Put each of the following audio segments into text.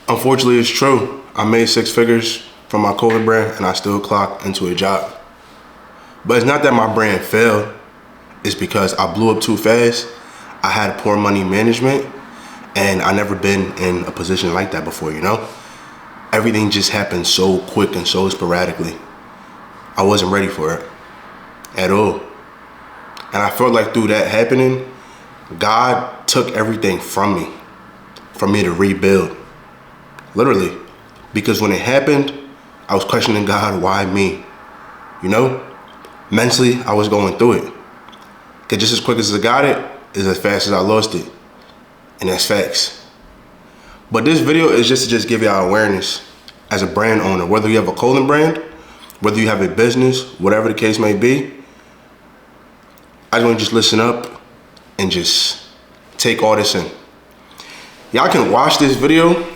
Unfortunately, it's true. I made 6 figures from my clothing brand and I still clocked into a job. But it's not that my brand failed. It's because I blew up too fast. I had poor money management and I never been in a position like that before, you know? Everything just happened so quick and so sporadically. I wasn't ready for it at all. And I felt like through that happening, God took everything from me to rebuild. Literally. Because when it happened, I was questioning God, why me? You know? Mentally, I was going through it. Because just as quick as I got it, is as fast as I lost it. And that's facts. But this video is just to give y'all awareness as a brand owner, whether you have a clothing brand, whether you have a business, whatever the case may be. I just want to just listen up and just take all this in. Y'all can watch this video.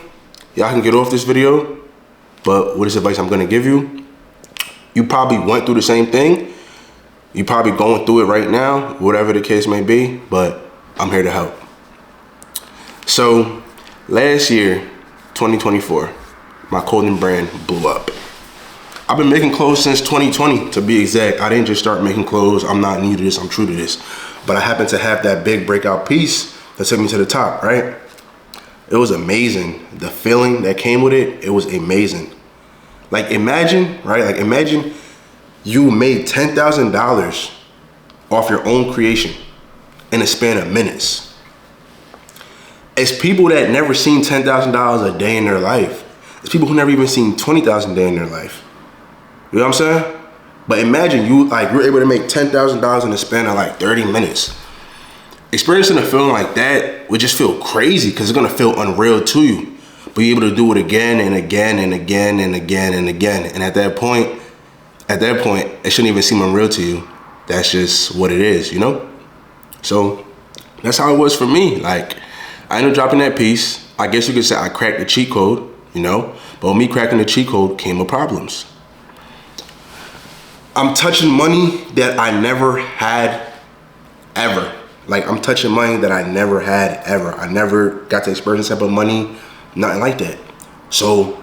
Y'all can get off this video. But what is advice I'm going to give you? You probably went through the same thing. You probably going through it right now, whatever the case may be, but I'm here to help. So last year, 2024, my clothing brand blew up. I've been making clothes since 2020, to be exact. I didn't just start making clothes. I'm not new to this, I'm true to this. But I happened to have that big breakout piece that took me to the top, right? It was amazing. The feeling that came with it, it was amazing. Like imagine, right? Like imagine you made $10,000 off your own creation in a span of minutes. It's people that never seen $10,000 a day in their life. It's people who never even seen $20,000 a day in their life. You know what I'm saying? But imagine you're able to make $10,000 in a span of like 30 minutes. Experiencing a feeling like that would just feel crazy because it's gonna feel unreal to you. But you're able to do it again and again and again and again and again. And at that point, it shouldn't even seem unreal to you. That's just what it is, you know? So that's how it was for me. Like, I ended up dropping that piece. I guess you could say I cracked the cheat code, you know? But with me cracking the cheat code came with problems. I'm touching money that I never had ever. Like, I'm touching money that I never had ever. I never got to experience that type of money, nothing like that. So,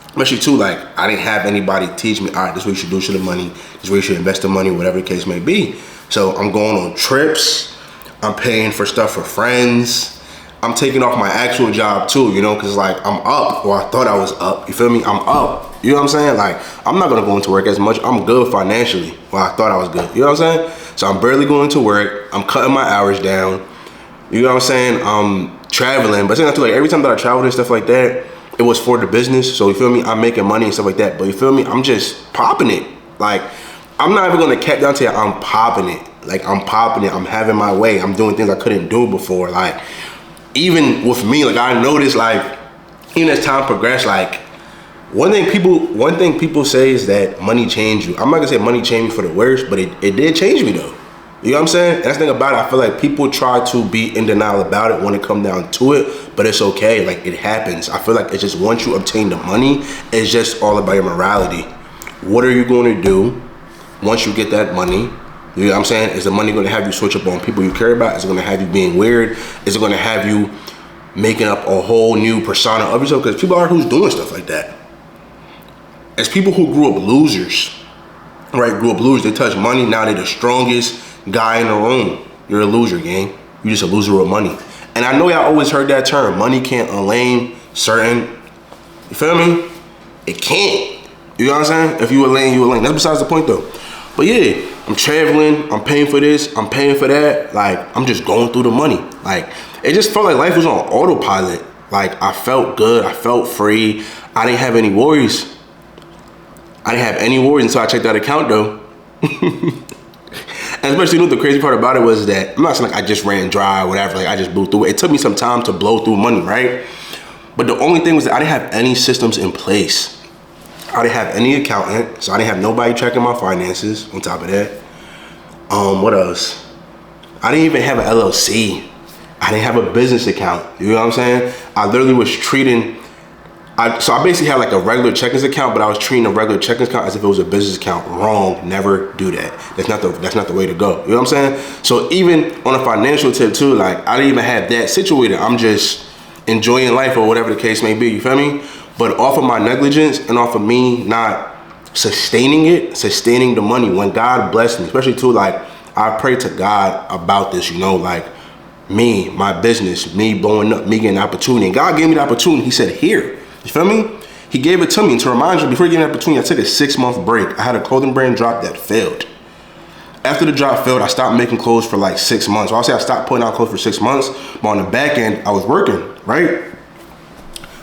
especially too, like, I didn't have anybody teach me, all right, this is what you should do with the money, this is where you should invest the money, whatever the case may be. So I'm going on trips, I'm paying for stuff for friends, I'm taking off my actual job too, you know, because like I'm up, or I thought I was up, you feel me? I'm up, you know what I'm saying? Like, I'm not gonna go into work as much, I'm good financially, well, I thought I was good, you know what I'm saying? So I'm barely going to work, I'm cutting my hours down, you know what I'm saying? I'm traveling, but it's not too, like, every time that I travel and stuff like that, it was for the business, so you feel me? I'm making money and stuff like that, but you feel me? I'm just popping it. Like, I'm not even gonna cap down to it, I'm popping it. Like, I'm popping it, I'm having my way, I'm doing things I couldn't do before. Like, even with me, like, I noticed, like, even as time progressed, like, one thing people say is that money changed you. I'm not gonna say money changed me for the worse, but it did change me though. You know what I'm saying? And that's the thing about it, I feel like people try to be in denial about it when it comes down to it, but it's okay, like, it happens. I feel like it's just once you obtain the money, it's just all about your morality. What are you going to do once you get that money? You know what I'm saying? Is the money going to have you switch up on people you care about? Is it going to have you being weird? Is it going to have you making up a whole new persona of yourself? Because people are who's doing stuff like that. As people who grew up losers, right? They touch money, now they're the strongest guy in the room. You're a loser, gang. You're just a loser with money. And I know y'all always heard that term, money can't unlame certain, you feel me? It can't. You know what I'm saying? If you a lame, you a lame. That's besides the point though. But yeah, I'm traveling, I'm paying for this, I'm paying for that. Like, I'm just going through the money. Like, it just felt like life was on autopilot. Like, I felt good, I felt free. I didn't have any worries. Until I checked that account though. And especially, you know, the crazy part about it was that I'm not saying like I just ran dry or whatever, like I just blew through it. It took me some time to blow through money, right? But the only thing was that I didn't have any systems in place. I didn't have any accountant, so I didn't have nobody tracking my finances on top of that. What else? I didn't even have an LLC. I didn't have a business account. You know what I'm saying? I literally was treating, so I basically had like a regular checkings account, but I was treating a regular checkings account as if it was a business account. Wrong, never do that. That's not the way to go. You know what I'm saying? So even on a financial tip too, like I didn't even have that situated. I'm just enjoying life or whatever the case may be, you feel me? But off of my negligence and off of me not sustaining the money, when God blessed me, especially too, like, I pray to God about this, you know, like, me, my business, me blowing up, me getting an opportunity. And God gave me the opportunity. He said, here, you feel me? He gave it to me. And to remind you, before he gave me the opportunity, I took a 6-month break. I had a clothing brand drop that failed. After the drop failed, I stopped making clothes for like 6 months. Well, I'll say I stopped putting out clothes for 6 months, but on the back end, I was working, right?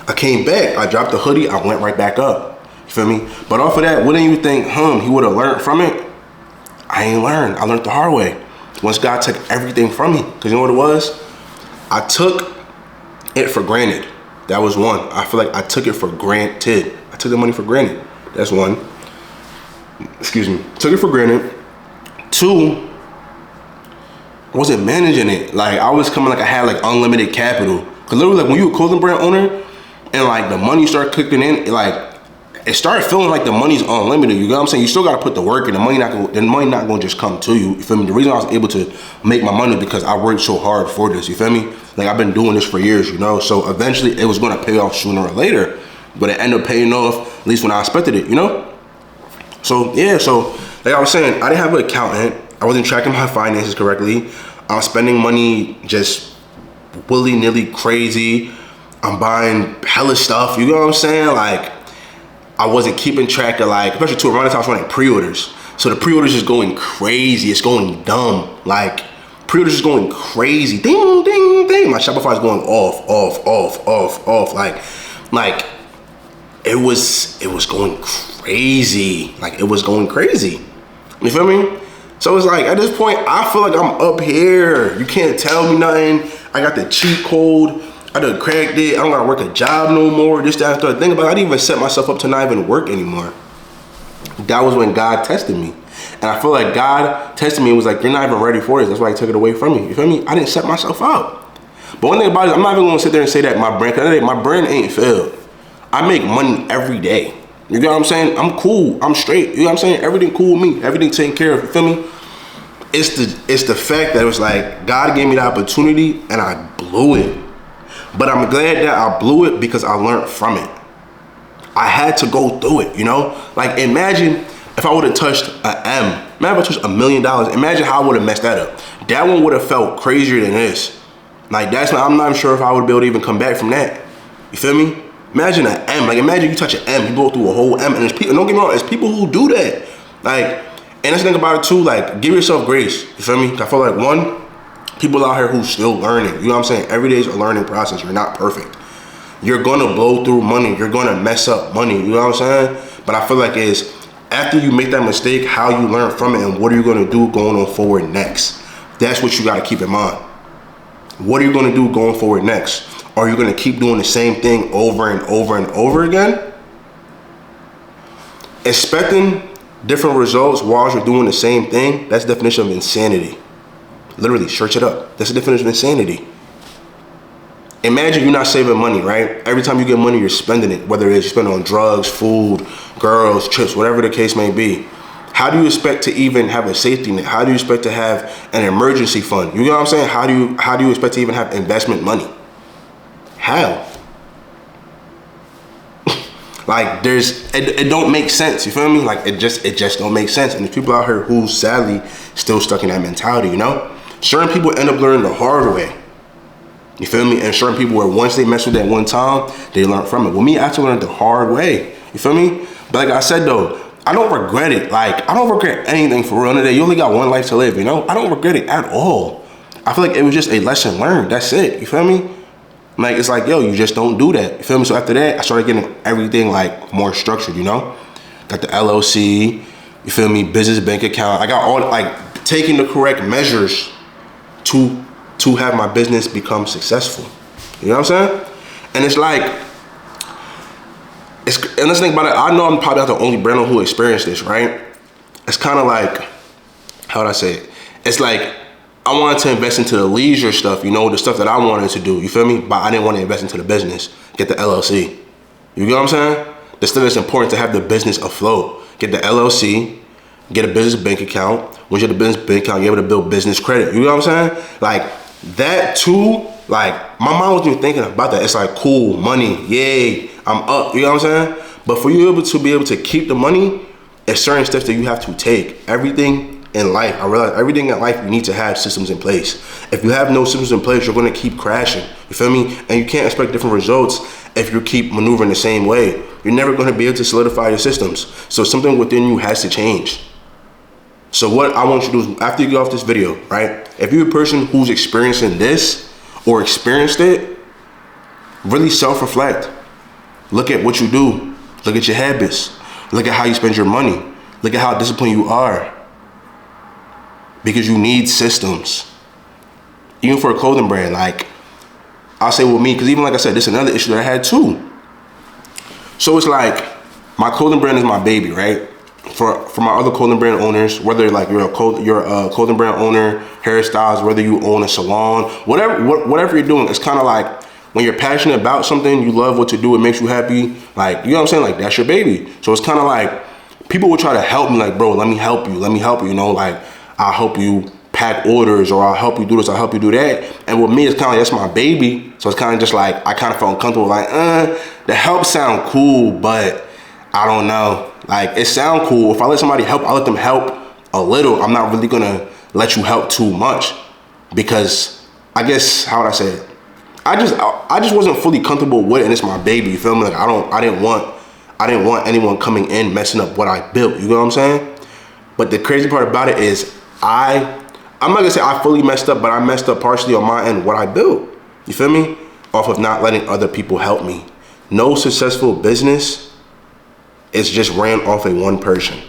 I came back, I dropped the hoodie, I went right back up. You feel me? But off of that, wouldn't you think, he would have learned from it? I ain't learned. I learned the hard way. Once God took everything from me. Because you know what it was? I took it for granted. That was one. I feel like I took it for granted. I took the money for granted. That's one. Excuse me. Took it for granted. 2, I wasn't managing it. Like, I was coming like I had like unlimited capital. Because literally, like, when you a clothing brand owner and like the money started clicking in, it started feeling like the money's unlimited. You know what I'm saying? You still gotta put the work in. The money not gonna just come to you. You feel me? The reason I was able to make my money because I worked so hard for this. You feel me? Like, I've been doing this for years, you know? So eventually it was gonna pay off sooner or later, but it ended up paying off at least when I expected it, you know? So yeah, so like I was saying, I didn't have an accountant. I wasn't tracking my finances correctly. I was spending money just willy-nilly crazy. I'm buying hella stuff, you know what I'm saying? Like, I wasn't keeping track of, like, especially too around the time I was running pre-orders. So the pre-orders is going crazy. It's going dumb. Like, pre-orders is going crazy. Ding, ding, ding. My Shopify is going off. Like it was going crazy. Like, it was going crazy. You feel me? So it's like, at this point, I feel like I'm up here. You can't tell me nothing. I got the cheat code. I done cracked it. I don't gotta work a job no more. This, that, and the thing about it, I didn't even set myself up to not even work anymore. That was when God tested me. And I feel like God tested me and was like, you're not even ready for this. That's why he took it away from me. You feel me? I didn't set myself up. But one thing about it, I'm not even gonna sit there and say that my brand ain't failed. I make money every day. You know what I'm saying? I'm cool. I'm straight. You know what I'm saying? Everything cool with me. Everything taken care of. You feel me? It's the fact that it was like, God gave me the opportunity and I blew it. But I'm glad that I blew it because I learned from it. I had to go through it, you know? Like, imagine if I would have touched an M. Imagine if I touched $1 million. Imagine how I would have messed that up. That one would have felt crazier than this. Like, that's why I'm not even sure if I would be able to even come back from that. You feel me? Imagine an M. Like, imagine you touch an M, you go through a whole M. And there's people, don't get me wrong, there's people who do that. Like, and that's the thing about it too, like, give yourself grace. You feel me? I feel like, one, people out here who's still learning. You know what I'm saying? Every day is a learning process. You're not perfect. You're gonna blow through money. You're gonna mess up money. You know what I'm saying? But I feel like it's after you make that mistake, how you learn from it and what are you gonna do going on forward next. That's what you gotta keep in mind. What are you gonna do going forward next? Are you gonna keep doing the same thing over and over and over again? Expecting different results while you're doing the same thing, that's the definition of insanity. Literally, search it up. That's the definition of insanity. Imagine you're not saving money, right? Every time you get money, you're spending it, whether it's you spend it on drugs, food, girls, trips, whatever the case may be. How do you expect to even have a safety net? How do you expect to have an emergency fund? You know what I'm saying? How do you expect to even have investment money? How? Like, it don't make sense, you feel me? Like, it just don't make sense. And there's people out here who sadly still stuck in that mentality, you know? Certain people end up learning the hard way. You feel me? And certain people where once they mess with that one time, they learn from it. Well, me, I actually learned the hard way. You feel me? But like I said though, I don't regret it. Like, I don't regret anything for real today. You only got one life to live, you know? I don't regret it at all. I feel like it was just a lesson learned. That's it. You feel me? Like, it's like, yo, you just don't do that. You feel me? So after that, I started getting everything like more structured, you know? Got the LLC, you feel me? Business bank account. I got all, like, taking the correct measures to have my business become successful. You know what I'm saying? And it's like, and let's think about it. I know I'm probably not the only brand owner who experienced this, right? It's kind of like, how would I say it? It's like, I wanted to invest into the leisure stuff, you know, the stuff that I wanted to do, you feel me? But I didn't want to invest into the business, get the LLC. You get what I'm saying? The stuff that's important to have the business afloat. Get the LLC, get a business bank account. Once you have a business bank account, you're able to build business credit. You know what I'm saying? Like, that too like my mind wasn't even thinking about that. It's like, cool, money, yay, I'm up, you know what I'm saying? But for you to be able to keep the money, it's certain steps that you have to take. Everything in life, I realize everything in life, you need to have systems in place. If you have no systems in place, you're gonna keep crashing, you feel me? And you can't expect different results if you keep maneuvering the same way. You're never gonna be able to solidify your systems. So something within you has to change. So what I want you to do is, after you get off this video, right? If you're a person who's experiencing this or experienced it, really self-reflect. Look at what you do. Look at your habits. Look at how you spend your money. Look at how disciplined you are. Because you need systems. Even for a clothing brand, like I'll say with me, because even like I said, this is another issue that I had too. So it's like, my clothing brand is my baby, right? For my other clothing brand owners, whether like you're a clothing brand owner, hairstyles, whether you own a salon, whatever you're doing, it's kind of like when you're passionate about something, you love what to do, it makes you happy. Like, you know what I'm saying? Like, that's your baby. So it's kind of like people will try to help me, like, bro, let me help you, you know, like I'll help you pack orders, or I'll help you do this, I'll help you do that. And with me, it's kind of like, that's my baby. So it's kind of just like, I kind of felt uncomfortable, like, the help sound cool, but I don't know. Like, it sound cool. If I let somebody help, I let them help a little. I'm not really gonna let you help too much, because I guess, how would I say it? I just wasn't fully comfortable with it, and it's my baby, you feel me? Like, I didn't want anyone coming in messing up what I built, you know what I'm saying? But the crazy part about it is, I'm not gonna say I fully messed up, but I messed up partially on my end what I built, you feel me? Off of not letting other people help me. No successful business is just ran off of one person.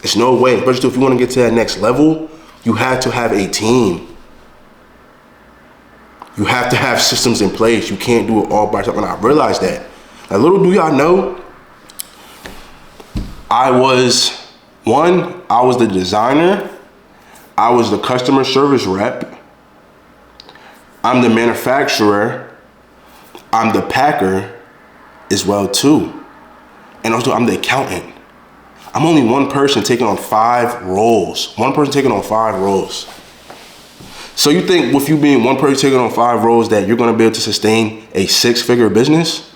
It's no way, especially if you want to get to that next level, you have to have a team. You have to have systems in place. You can't do it all by yourself, and I realized that. Like, little do y'all know, I was the designer, I was the customer service rep, I'm the manufacturer, I'm the packer as well too. And also, I'm the accountant. I'm only one person taking on 5 roles. One person taking on 5 roles. So you think with you being one person taking on 5 roles that you're gonna be able to sustain a 6-figure business?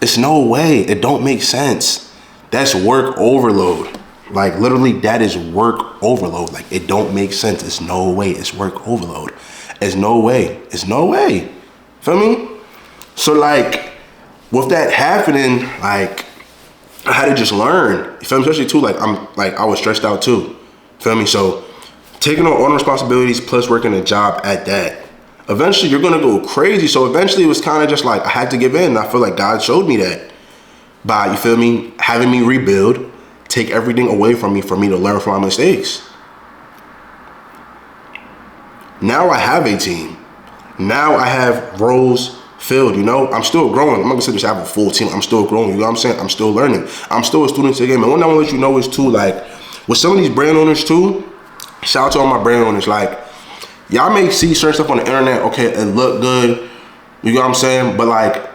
It's no way, it don't make sense. That's work overload. Like, literally, that is work overload. Like, it don't make sense. It's no way, it's work overload. It's no way, feel me? So like, with that happening, like, I had to just learn, you feel me? Especially too, like, I was stressed out too, feel me? So taking on all the responsibilities plus working a job at that, eventually you're gonna go crazy. So eventually it was kind of just like, I had to give in. And I feel like God showed me that by, you feel me, having me rebuild, take everything away from me for me to learn from my mistakes. Now I have a team. Now I have roles filled, you know? I'm still growing. I'm not gonna say just have a full team. I'm still growing, you know what I'm saying? I'm still learning. I'm still a student to the game. And one thing I wanna let you know is too, like, with some of these brand owners too, shout out to all my brand owners, like, y'all may see certain stuff on the internet, okay, it look good, you know what I'm saying? But like,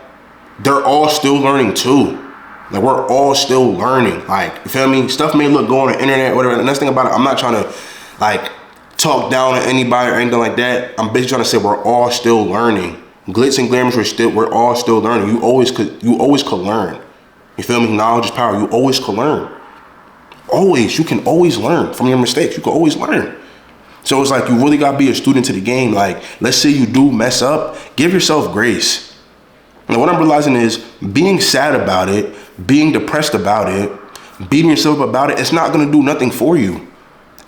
they're all still learning too. Like, we're all still learning. Like, you feel me? Stuff may look good on the internet, whatever. And the next thing about it, I'm not trying to like talk down on anybody or anything like that. I'm basically trying to say we're all still learning. Glitz and glamours, we're all still learning. You always could learn. You feel me? Knowledge is power. You always could learn. Always, you can always learn from your mistakes. You can always learn. So it's like, you really gotta be a student to the game. Like, let's say you do mess up, give yourself grace. And what I'm realizing is, being sad about it, being depressed about it, beating yourself up about it, it's not gonna do nothing for you.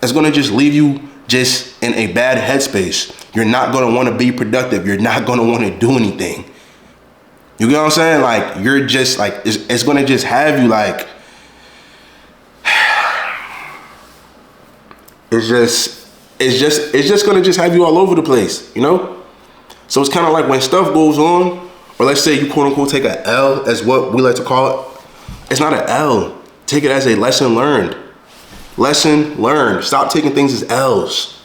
It's gonna just leave you just in a bad headspace. You're not gonna wanna be productive. You're not gonna wanna do anything. You get what I'm saying? Like, you're just like, it's gonna just have you like, it's just gonna just have you all over the place, you know? So it's kind of like when stuff goes on, or let's say you quote unquote take a L, as what we like to call it. It's not an L. Take it as a lesson learned. Lesson learned. Stop taking things as L's.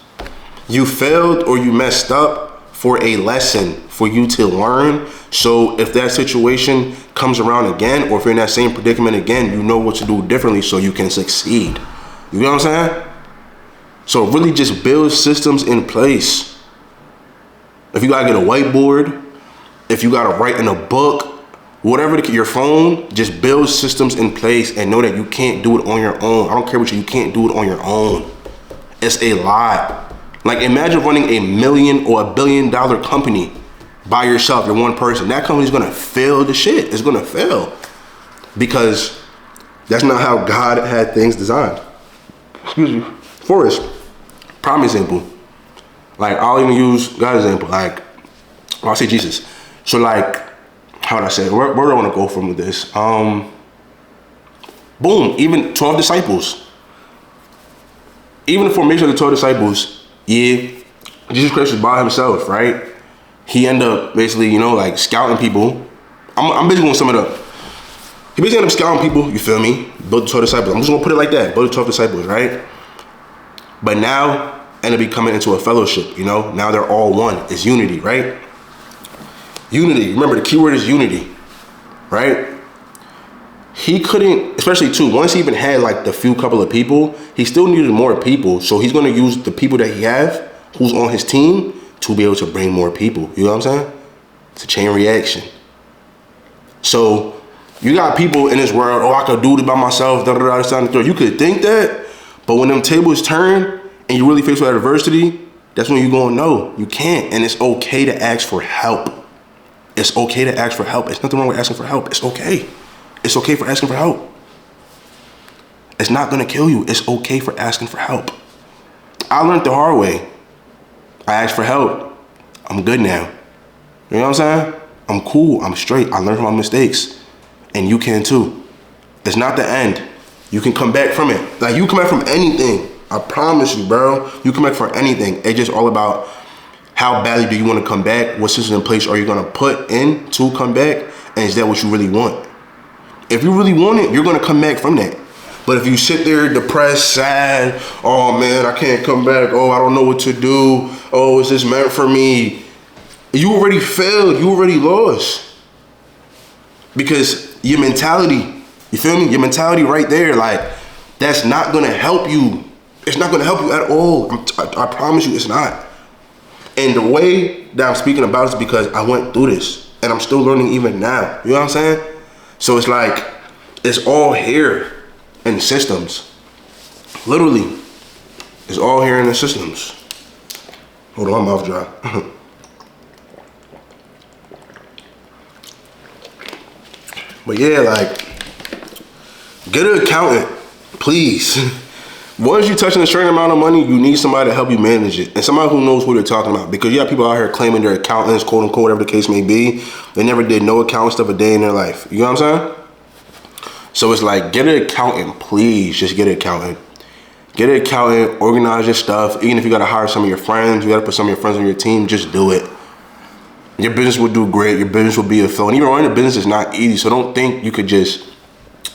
You failed or you messed up for a lesson, for you to learn. So if that situation comes around again, or if you're in that same predicament again, you know what to do differently so you can succeed. You know what I'm saying? So really just build systems in place. if you gotta get a whiteboard, if you gotta write in a book, whatever, your phone, just build systems in place and know that you can't do it on your own. I don't care what you can't do it on your own. It's a lot. Like, imagine running $1 million or $1 billion company by yourself. You're one person. That company's gonna fail the shit. It's gonna fail because that's not how God had things designed. Excuse me. Forrest, prime example. Like, I'll even use God's example. Like, well, I'll say Jesus. So, like, how would I say it? Where do I want to go from with this? Boom, even 12 disciples. Even the formation of the 12 disciples, yeah, Jesus Christ was by himself, right? He ended up basically, you know, like scouting people. I'm basically going to sum it up. He basically ended up scouting people, you feel me? Built the 12 disciples. I'm just going to put it like that. Built the 12 disciples, right? But now, ended up becoming into a fellowship, you know? Now they're all one. It's unity, right? Unity. Remember, the key word is unity, right? He couldn't, especially too, once he even had like the few couple of people, he still needed more people. So he's going to use the people that he have, who's on his team, to be able to bring more people. You know what I'm saying? It's a chain reaction. So you got people in this world, oh, I could do this by myself, you could think that, but when them tables turn and you really face with adversity, that's when you're going, no, you can't. And it's okay to ask for help. It's okay to ask for help. There's nothing wrong with asking for help. It's okay. It's okay for asking for help. It's not gonna kill you. It's okay for asking for help. I learned the hard way. I asked for help. I'm good now. You know what I'm saying? I'm cool. I'm straight. I learned from my mistakes. And you can too. It's not the end. You can come back from it. Like, you come back from anything. I promise you, bro. You come back from anything. It's just all about how badly do you want to come back? What systems in place are you going to put in to come back? And is that what you really want? If you really want it, you're going to come back from that. But if you sit there depressed, sad, oh man, I can't come back. Oh, I don't know what to do. Oh, is this meant for me? You already failed. You already lost. Because your mentality, you feel me? Your mentality right there, like, that's not going to help you. It's not going to help you at all. I promise you it's not. And the way that I'm speaking about it is because I went through this and I'm still learning even now. You know what I'm saying? So it's like, it's all here in systems. Literally, it's all here in the systems. Hold on, my mouth dry. But yeah, like, get an accountant, please. Once you touching a certain amount of money, you need somebody to help you manage it. And somebody who knows what they're talking about. Because you have people out here claiming they're accountants, quote unquote, whatever the case may be. They never did no accounting stuff a day in their life. You know what I'm saying? So it's like, get an accountant, please. Just get an accountant. Get an accountant, organize your stuff. Even if you gotta hire some of your friends, you gotta put some of your friends on your team, just do it. Your business will do great. Your business will be a flow. And even running a business is not easy. So don't think you could just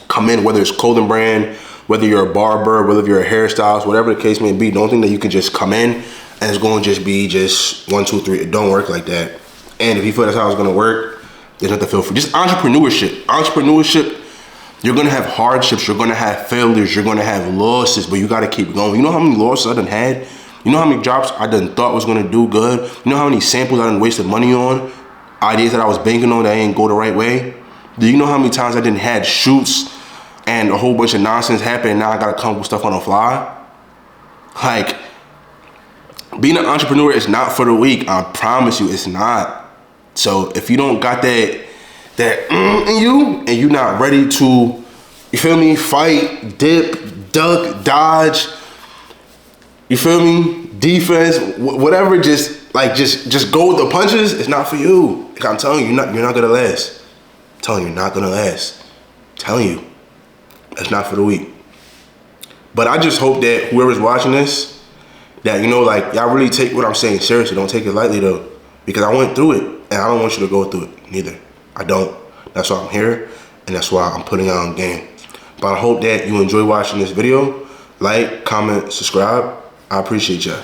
come in, whether it's clothing brand, whether you're a barber, whether you're a hairstylist, whatever the case may be, don't think that you can just come in and it's going to just be just 1, 2, 3. It don't work like that. And if you feel that's how it's going to work, there's nothing to feel for. Just entrepreneurship. Entrepreneurship, you're going to have hardships. You're going to have failures. You're going to have losses, but you got to keep going. You know how many losses I done had? You know how many jobs I done thought was going to do good? You know how many samples I done wasted money on? Ideas that I was banking on that ain't go the right way? Do you know how many times I didn't had shoots and a whole bunch of nonsense happened and now I gotta come up with stuff on the fly? Like, being an entrepreneur is not for the weak. I promise you, it's not. So if you don't got that in you and you're not ready to, you feel me, fight, dip, duck, dodge, you feel me, defense, whatever, just go with the punches, it's not for you. Like, I'm telling you, you're not gonna last. I'm telling you, you're not gonna last. I'm telling you. It's not for the weak. But I just hope that whoever's watching this, that, you know, like, y'all really take what I'm saying seriously. Don't take it lightly though, because I went through it and I don't want you to go through it neither. I don't. That's why I'm here and that's why I'm putting on game. But I hope that you enjoy watching this video. Like, comment, subscribe. I appreciate y'all.